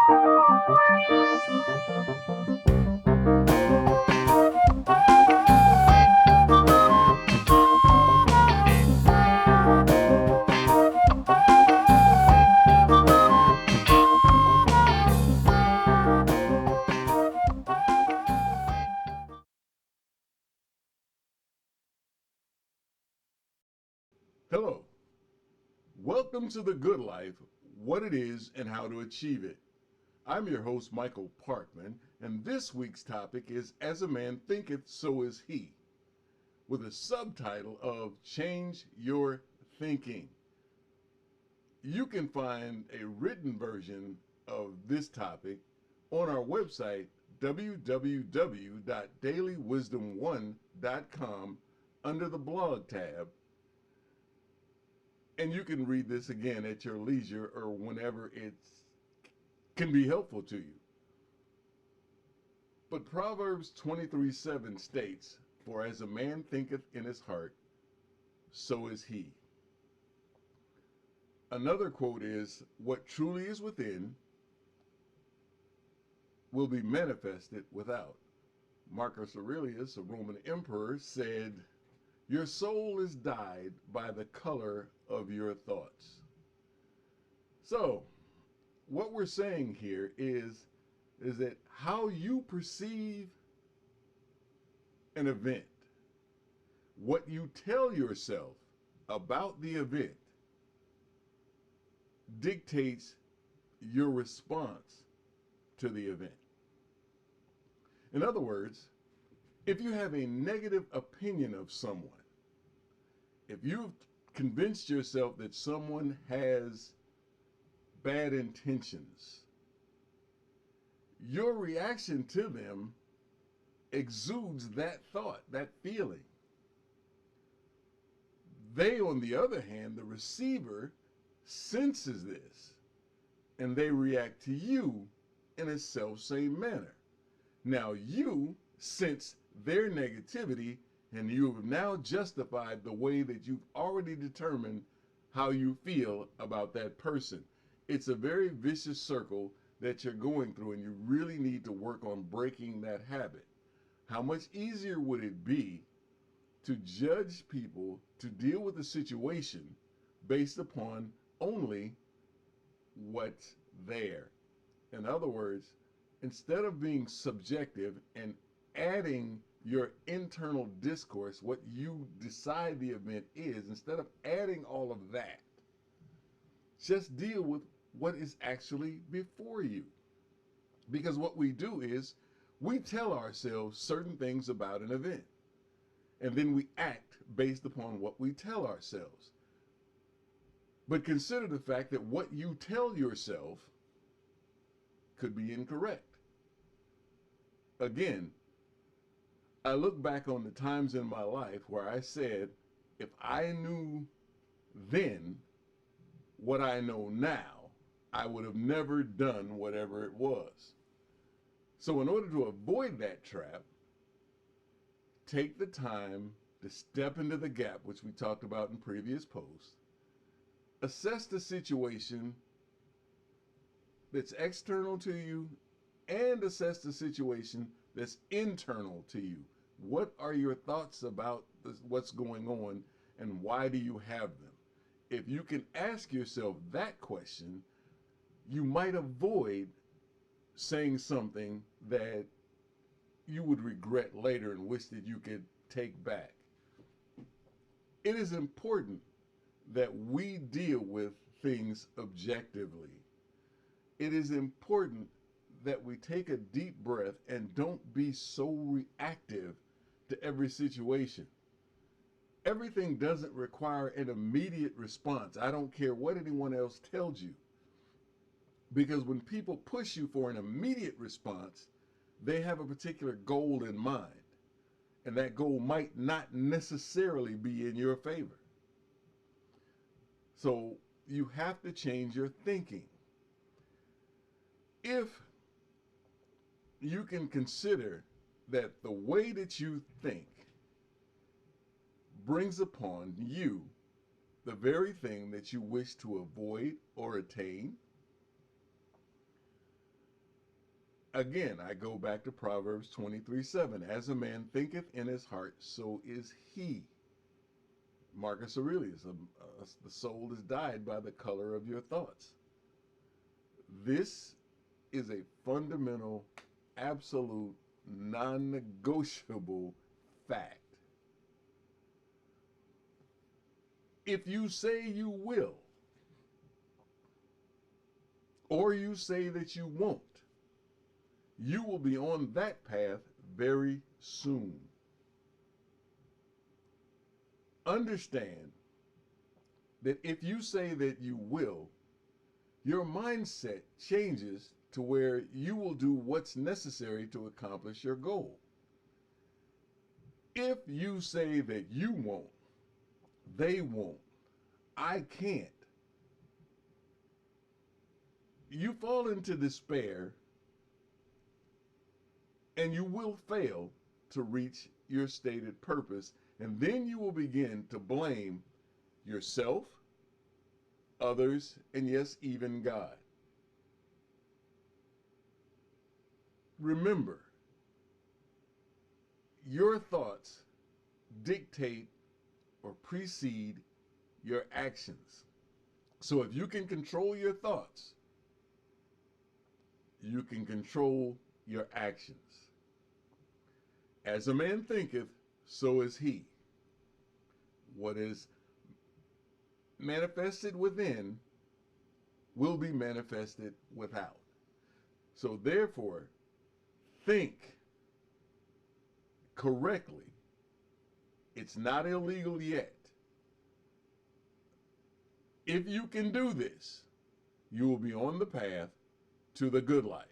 Hello, welcome to The Good Life, what it is and how to achieve it. I'm your host, Michael Parkman, and this week's topic is As a Man Thinketh, So Is He, with a subtitle of Change Your Thinking. You can find a written version of this topic on our website, www.dailywisdom1.com, under the blog tab. And you can read this again at your leisure or whenever it can be helpful to you. But Proverbs 23:7 states, "For as a man thinketh in his heart, so is he." Another quote is, "What truly is within will be manifested without." Marcus Aurelius, a Roman emperor, said, "Your soul is dyed by the color of your thoughts." So, what we're saying here is that how you perceive an event, what you tell yourself about the event, dictates your response to the event. In other words, if you have a negative opinion of someone, if you've convinced yourself that someone has bad intentions, your reaction to them exudes that thought, that feeling. They, on the other hand, the receiver, senses this and they react to you in a self-same manner. Now you sense their negativity and you have now justified the way that you've already determined how you feel about that person. It's a very vicious circle that you're going through, and you really need to work on breaking that habit. How much easier would it be to judge people, to deal with a situation based upon only what's there? In other words, instead of being subjective and adding your internal discourse, what you decide the event is, instead of adding all of that, just deal with what is actually before you. Because what we do is we tell ourselves certain things about an event, and then we act based upon what we tell ourselves. But consider the fact that what you tell yourself could be incorrect. Again, I look back on the times in my life where I said, if I knew then what I know now, I would have never done whatever it was. So, in order to avoid that trap, take the time to step into the gap, which we talked about in previous posts. Assess the situation that's external to you and assess the situation that's internal to you. What are your thoughts about what's going on and why do you have them? If you can ask yourself that question, you might avoid saying something that you would regret later and wish that you could take back. It is important that we deal with things objectively. It is important that we take a deep breath and don't be so reactive to every situation. Everything doesn't require an immediate response. I don't care what anyone else tells you. Because when people push you for an immediate response, they have a particular goal in mind. And that goal might not necessarily be in your favor. So you have to change your thinking. If you can consider that the way that you think brings upon you the very thing that you wish to avoid or attain, Again, I go back to Proverbs 23:7. As a man thinketh in his heart, so is he. Marcus Aurelius, the soul is dyed by the color of your thoughts. This is a fundamental, absolute, non-negotiable fact. If you say you will, or you say that you won't, you will be on that path very soon. Understand that if you say that you will, your mindset changes to where you will do what's necessary to accomplish your goal. If you say that you won't, they won't, I can't, you fall into despair and you will fail to reach your stated purpose. And then you will begin to blame yourself, others, and yes, even God. Remember, your thoughts dictate or precede your actions. So if you can control your thoughts, you can control your actions. As a man thinketh, so is he. What is manifested within will be manifested without. So therefore, think correctly. It's not illegal yet. If you can do this, you will be on the path to the good life.